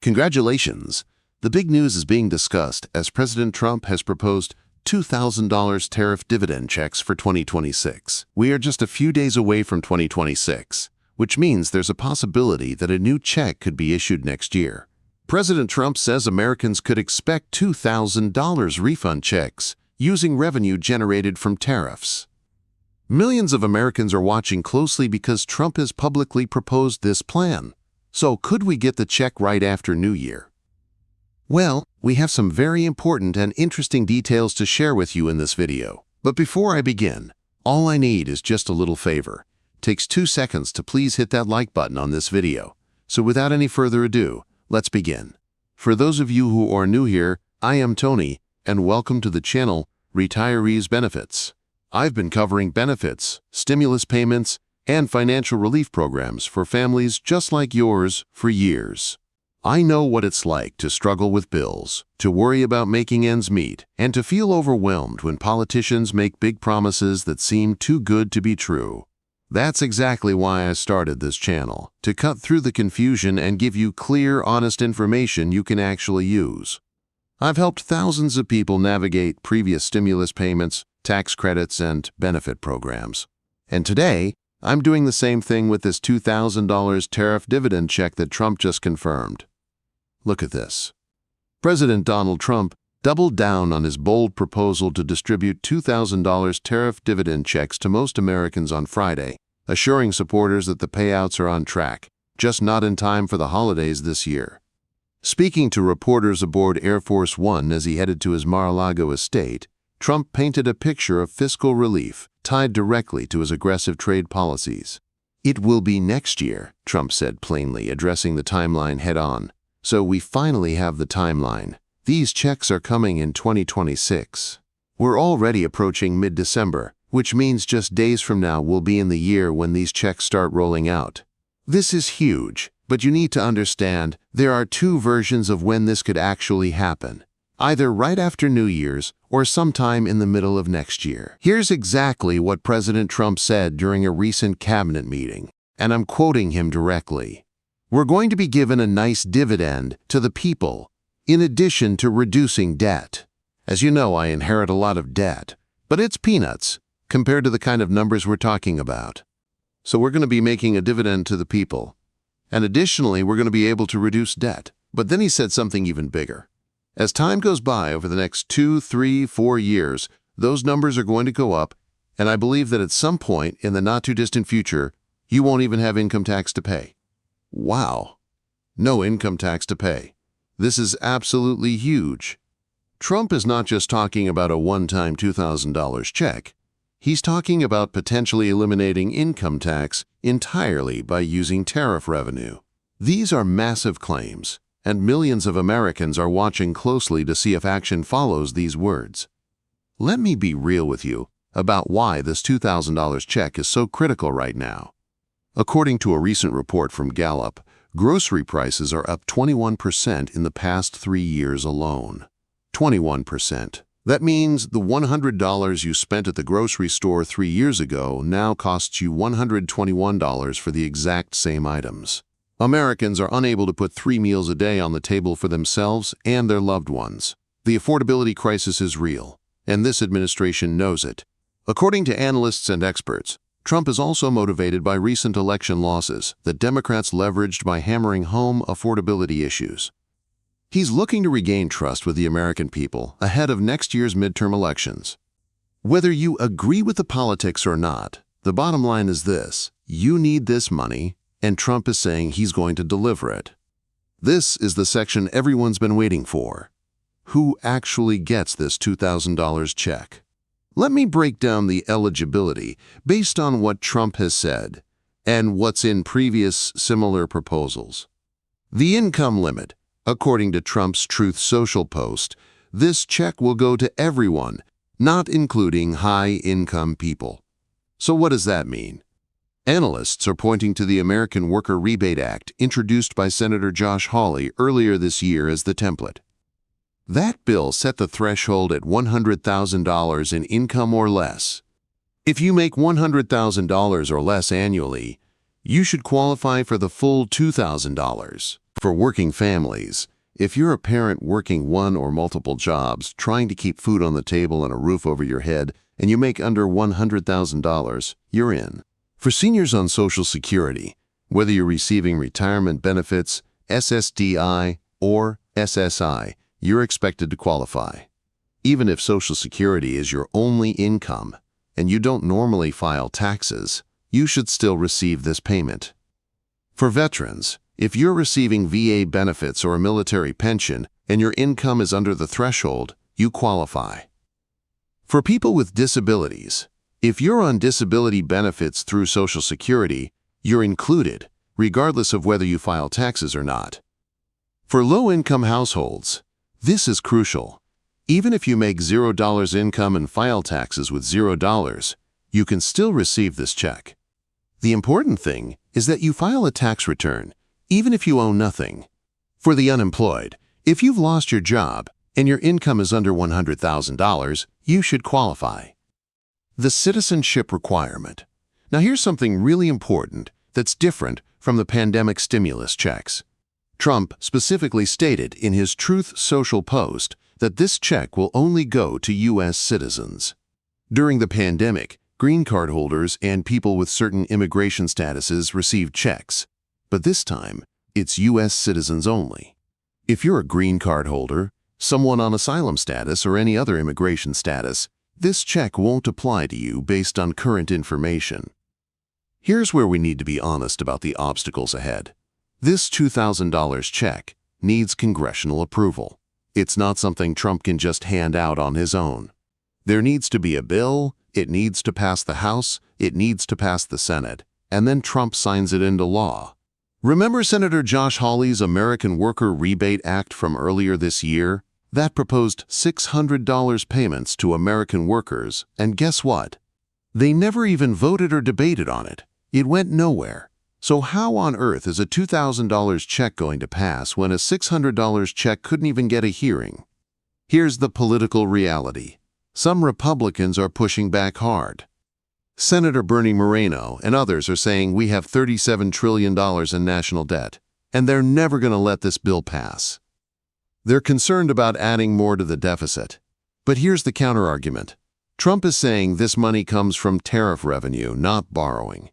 Congratulations! The big news is being discussed as President Trump has proposed $2,000 tariff dividend checks for 2026. We are just a few days away from 2026, which means there's a possibility that a new check could be issued next year. President Trump says Americans could expect $2,000 refund checks using revenue generated from tariffs. Millions of Americans are watching closely because Trump has publicly proposed this plan. So could we get the check right after New Year? Well, we have some very important and interesting details to share with you in this video. But before I begin, all I need is just a little favor. It takes 2 seconds to please hit that like button on this video. So without any further ado, let's begin. For those of you who are new here, I am Tony, and welcome to the channel Retirees Benefits. I've been covering benefits, stimulus payments, and financial relief programs for families just like yours for years. I know what it's like to struggle with bills, to worry about making ends meet, and to feel overwhelmed when politicians make big promises that seem too good to be true. That's exactly why I started this channel, to cut through the confusion and give you clear, honest information you can actually use. I've helped thousands of people navigate previous stimulus payments, tax credits, and benefit programs. And today, I'm doing the same thing with this $2,000 tariff dividend check that Trump just confirmed. Look at this. President Donald Trump doubled down on his bold proposal to distribute $2,000 tariff dividend checks to most Americans on Friday, assuring supporters that the payouts are on track, just not in time for the holidays this year. Speaking to reporters aboard Air Force One as he headed to his Mar-a-Lago estate, Trump painted a picture of fiscal relief tied directly to his aggressive trade policies. "It will be next year," Trump said plainly, addressing the timeline head-on. "So we finally have the timeline. These checks are coming in 2026. We're already approaching mid-December, which means just days from now we'll be in the year when these checks start rolling out. This is huge, but you need to understand there are 2 versions of when this could actually happen. Either right after New Year's or sometime in the middle of next year." Here's exactly what President Trump said during a recent cabinet meeting, and I'm quoting him directly. "We're going to be given a nice dividend to the people, in addition to reducing debt. As you know, I inherit a lot of debt, but it's peanuts compared to the kind of numbers we're talking about. So we're going to be making a dividend to the people. And additionally, we're going to be able to reduce debt." But then he said something even bigger. As time goes by over the next 2, 3, 4 years, those numbers are going to go up, and I believe that at some point in the not-too-distant future, you won't even have income tax to pay. Wow. No income tax to pay. This is absolutely huge. Trump is not just talking about a one-time $2,000 check. He's talking about potentially eliminating income tax entirely by using tariff revenue. These are massive claims, and millions of Americans are watching closely to see if action follows these words. Let me be real with you about why this $2,000 check is so critical right now. According to a recent report from Gallup, grocery prices are up 21% in the past 3 years alone. 21%. That means the $100 you spent at the grocery store 3 years ago now costs you $121 for the exact same items. Americans are unable to put 3 meals a day on the table for themselves and their loved ones. The affordability crisis is real, and this administration knows it. According to analysts and experts, Trump is also motivated by recent election losses that Democrats leveraged by hammering home affordability issues. He's looking to regain trust with the American people ahead of next year's midterm elections. Whether you agree with the politics or not, the bottom line is this: you need this money, and Trump is saying he's going to deliver it. This is the section everyone's been waiting for. Who actually gets this $2,000 check? Let me break down the eligibility based on what Trump has said and what's in previous similar proposals. The income limit. According to Trump's Truth Social post, this check will go to everyone, not including high-income people. So what does that mean? Analysts are pointing to the American Worker Rebate Act introduced by Senator Josh Hawley earlier this year as the template. That bill set the threshold at $100,000 in income or less. If you make $100,000 or less annually, you should qualify for the full $2,000. For working families, if you're a parent working one or multiple jobs, trying to keep food on the table and a roof over your head, and you make under $100,000, you're in. For seniors on Social Security, whether you're receiving retirement benefits, SSDI, or SSI, you're expected to qualify. Even if Social Security is your only income and you don't normally file taxes, you should still receive this payment. For veterans, if you're receiving VA benefits or a military pension and your income is under the threshold, you qualify. For people with disabilities, if you're on disability benefits through Social Security, you're included, regardless of whether you file taxes or not. For low-income households, this is crucial. Even if you make $0 income and file taxes with $0, you can still receive this check. The important thing is that you file a tax return, even if you own nothing. For the unemployed, if you've lost your job and your income is under $100,000, you should qualify. The citizenship requirement. Now here's something really important that's different from the pandemic stimulus checks. Trump specifically stated in his Truth Social post that this check will only go to U.S. citizens. During the pandemic, green card holders and people with certain immigration statuses received checks, but this time, it's U.S. citizens only. If you're a green card holder, someone on asylum status, or any other immigration status, this check won't apply to you based on current information. Here's where we need to be honest about the obstacles ahead. This $2,000 check needs congressional approval. It's not something Trump can just hand out on his own. There needs to be a bill, it needs to pass the House, it needs to pass the Senate, and then Trump signs it into law. Remember Senator Josh Hawley's American Worker Rebate Act from earlier this year? That proposed $600 payments to American workers, and guess what? They never even voted or debated on it. It went nowhere. So how on earth is a $2,000 check going to pass when a $600 check couldn't even get a hearing? Here's the political reality. Some Republicans are pushing back hard. Senator Bernie Moreno and others are saying we have $37 trillion in national debt, and they're never going to let this bill pass. They're concerned about adding more to the deficit. But here's the counterargument. Trump is saying this money comes from tariff revenue, not borrowing.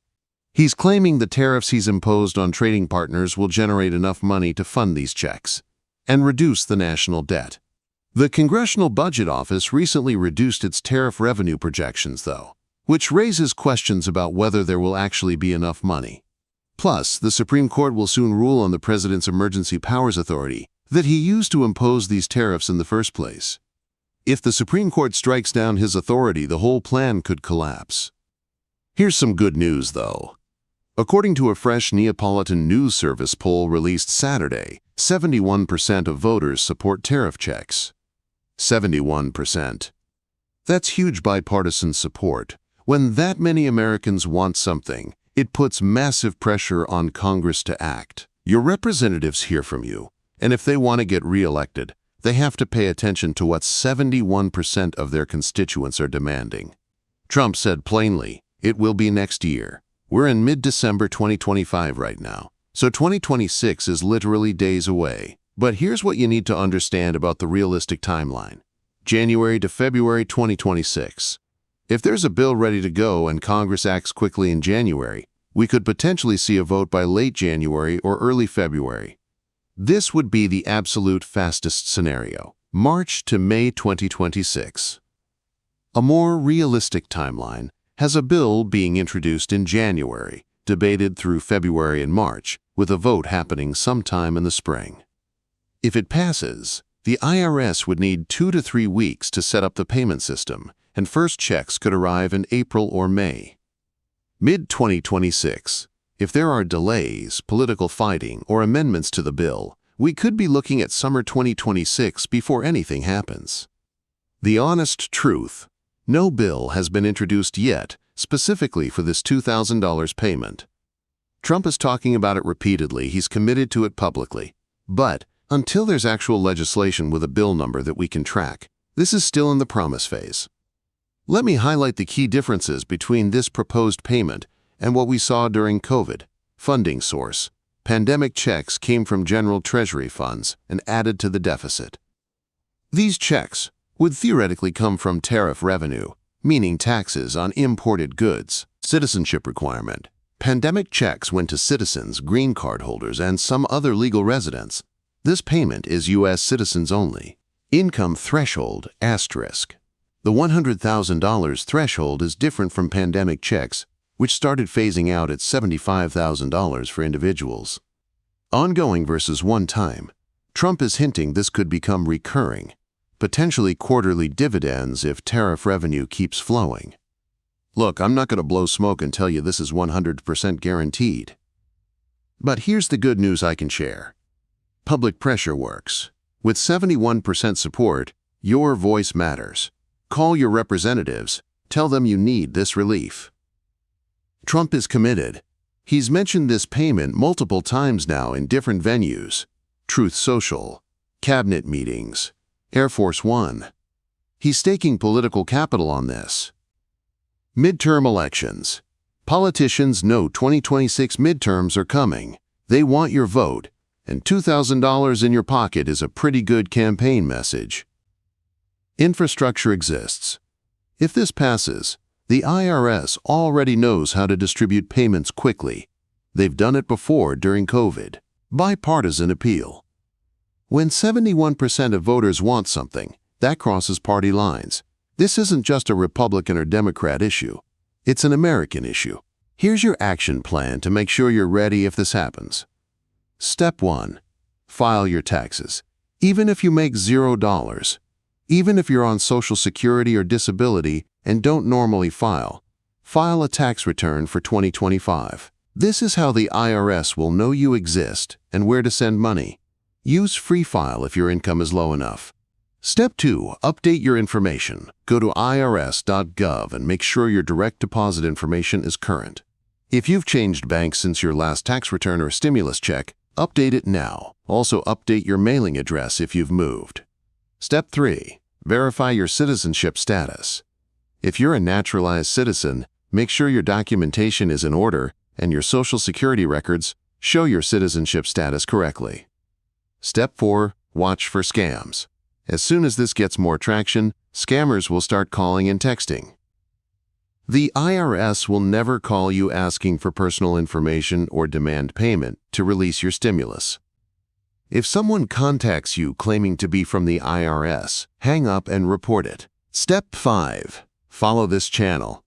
He's claiming the tariffs he's imposed on trading partners will generate enough money to fund these checks and reduce the national debt. The Congressional Budget Office recently reduced its tariff revenue projections, though, which raises questions about whether there will actually be enough money. Plus, the Supreme Court will soon rule on the President's Emergency Powers Authority that he used to impose these tariffs in the first place. If the Supreme Court strikes down his authority, the whole plan could collapse. Here's some good news, though. According to a fresh Neapolitan News Service poll released Saturday, 71% of voters support tariff checks. 71%. That's huge bipartisan support. When that many Americans want something, it puts massive pressure on Congress to act. Your representatives hear from you, and if they want to get re-elected, they have to pay attention to what 71% of their constituents are demanding. Trump said plainly, it will be next year. We're in mid-December 2025 right now, so 2026 is literally days away. But here's what you need to understand about the realistic timeline. January to February 2026. If there's a bill ready to go and Congress acts quickly in January, we could potentially see a vote by late January or early February. This would be the absolute fastest scenario, March to May 2026. A more realistic timeline has a bill being introduced in January, debated through February and March, with a vote happening sometime in the spring. If it passes, the IRS would need 2 to 3 weeks to set up the payment system, and first checks could arrive in April or May. Mid-2026. If there are delays, political fighting, or amendments to the bill, we could be looking at summer 2026 before anything happens. The honest truth: no bill has been introduced yet specifically for this $2,000 payment. Trump is talking about it repeatedly, he's committed to it publicly. But until there's actual legislation with a bill number that we can track, this is still in the promise phase. Let me highlight the key differences between this proposed payment and what we saw during COVID. Funding source. Pandemic checks came from general treasury funds and added to the deficit. These checks would theoretically come from tariff revenue, meaning taxes on imported goods. Citizenship requirement. Pandemic checks went to citizens, green card holders, and some other legal residents. This payment is U.S. citizens only. Income threshold asterisk. The $100,000 threshold is different from pandemic checks, which started phasing out at $75,000 for individuals. Ongoing versus one time. Trump is hinting this could become recurring, potentially quarterly dividends if tariff revenue keeps flowing. Look, I'm not going to blow smoke and tell you this is 100% guaranteed. But here's the good news I can share. Public pressure works. With 71% support, your voice matters. Call your representatives. Tell them you need this relief. Trump is committed. He's mentioned this payment multiple times now in different venues. Truth Social, cabinet meetings, Air Force One. He's staking political capital on this. Midterm elections. Politicians know 2026 midterms are coming. They want your vote, and $2,000 in your pocket is a pretty good campaign message. Infrastructure exists. If this passes, the IRS already knows how to distribute payments quickly. They've done it before during COVID. Bipartisan appeal. When 71% of voters want something, that crosses party lines. This isn't just a Republican or Democrat issue. It's an American issue. Here's your action plan to make sure you're ready if this happens. Step 1. File your taxes. Even if you make $0, even if you're on Social Security or disability and don't normally file a tax return for 2025. This is how the IRS will know you exist and where to send money. Use Free File if your income is low enough. Step 2. Update your information. Go to irs.gov and make sure your direct deposit information is current. If you've changed banks since your last tax return or stimulus check, update it now. Also update your mailing address if you've moved. Step 3. Verify your citizenship status. If you're a naturalized citizen, make sure your documentation is in order and your Social Security records show your citizenship status correctly. Step 4. Watch for scams. As soon as this gets more traction, scammers will start calling and texting. The IRS will never call you asking for personal information or demand payment to release your stimulus. If someone contacts you claiming to be from the IRS, hang up and report it. Step 5. Follow this channel.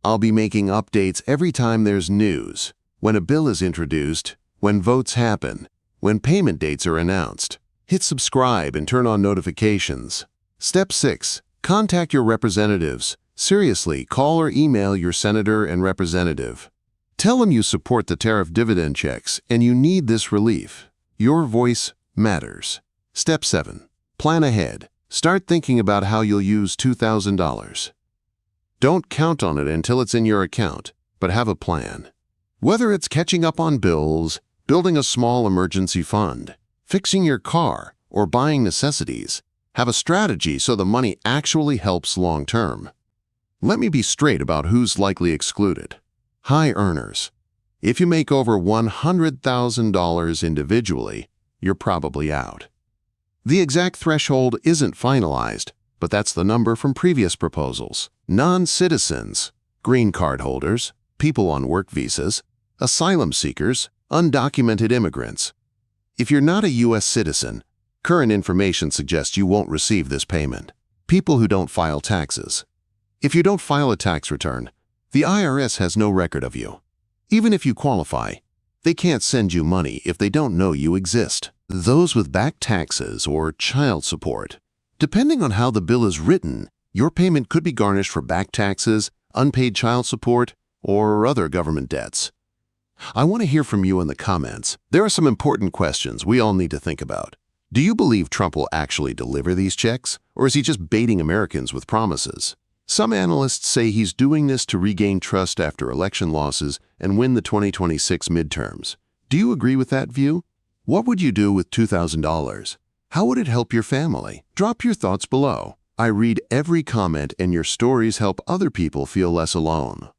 I'll be making updates every time there's news, when a bill is introduced, when votes happen, when payment dates are announced. Hit subscribe and turn on notifications. Step 6. Contact your representatives. Seriously, call or email your senator and representative. Tell them you support the tariff dividend checks and you need this relief. Your voice matters. Step 7. Plan ahead. Start thinking about how you'll use $2,000. Don't count on it until it's in your account, but have a plan. Whether it's catching up on bills, building a small emergency fund, fixing your car, or buying necessities, have a strategy so the money actually helps long term. Let me be straight about who's likely excluded. High earners. If you make over $100,000 individually, you're probably out. The exact threshold isn't finalized, but that's the number from previous proposals. Non-citizens, green card holders, people on work visas, asylum seekers, undocumented immigrants. If you're not a U.S. citizen, current information suggests you won't receive this payment. People who don't file taxes. If you don't file a tax return, the IRS has no record of you. Even if you qualify, they can't send you money if they don't know you exist. Those with back taxes or child support. Depending on how the bill is written, your payment could be garnished for back taxes, unpaid child support, or other government debts. I want to hear from you in the comments. There are some important questions we all need to think about. Do you believe Trump will actually deliver these checks, or is he just baiting Americans with promises? Some analysts say he's doing this to regain trust after election losses and win the 2026 midterms. Do you agree with that view? What would you do with $2,000? How would it help your family? Drop your thoughts below. I read every comment and your stories help other people feel less alone.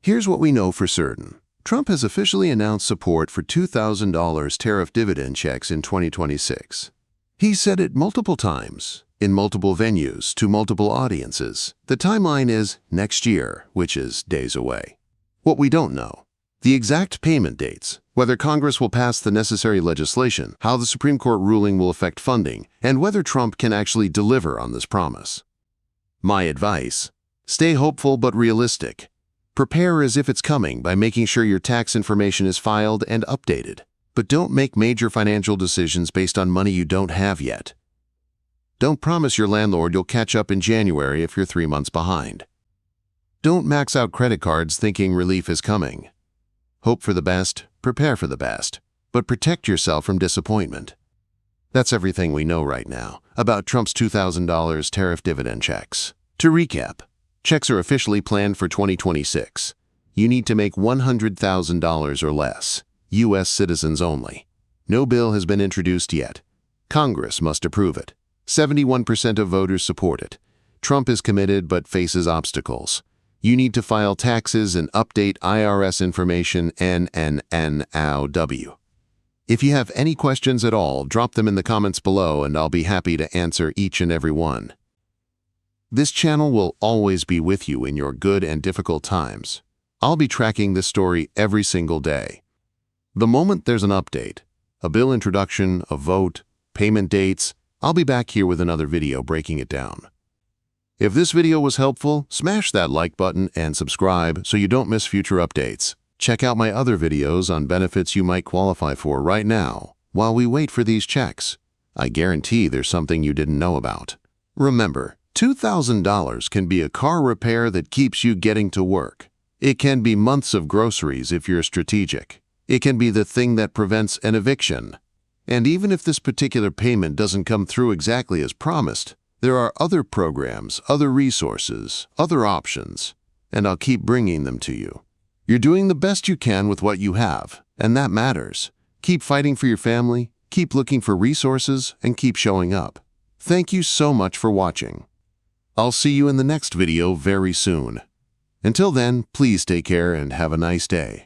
Here's what we know for certain. Trump has officially announced support for $2,000 tariff dividend checks in 2026. He said it multiple times, in multiple venues, to multiple audiences. The timeline is next year, which is days away. What we don't know: the exact payment dates, whether Congress will pass the necessary legislation, how the Supreme Court ruling will affect funding, and whether Trump can actually deliver on this promise. My advice: stay hopeful but realistic. Prepare as if it's coming by making sure your tax information is filed and updated. But don't make major financial decisions based on money you don't have yet. Don't promise your landlord you'll catch up in January if you're 3 months behind. Don't max out credit cards thinking relief is coming. Hope for the best, prepare for the best, but protect yourself from disappointment. That's everything we know right now about Trump's $2,000 tariff dividend checks. To recap, checks are officially planned for 2026. You need to make $100,000 or less. U.S. citizens only. No bill has been introduced yet. Congress must approve it. 71% of voters support it. Trump is committed but faces obstacles. You need to file taxes and update IRS information NNNOW. If you have any questions at all, drop them in the comments below and I'll be happy to answer each and every one. This channel will always be with you in your good and difficult times. I'll be tracking this story every single day. The moment there's an update, a bill introduction, a vote, payment dates, I'll be back here with another video breaking it down. If this video was helpful, smash that like button and subscribe so you don't miss future updates. Check out my other videos on benefits you might qualify for right now while we wait for these checks. I guarantee there's something you didn't know about. Remember, $2,000 can be a car repair that keeps you getting to work. It can be months of groceries if you're strategic. It can be the thing that prevents an eviction. And even if this particular payment doesn't come through exactly as promised, there are other programs, other resources, other options, and I'll keep bringing them to you. You're doing the best you can with what you have, and that matters. Keep fighting for your family, keep looking for resources, and keep showing up. Thank you so much for watching. I'll see you in the next video very soon. Until then, please take care and have a nice day.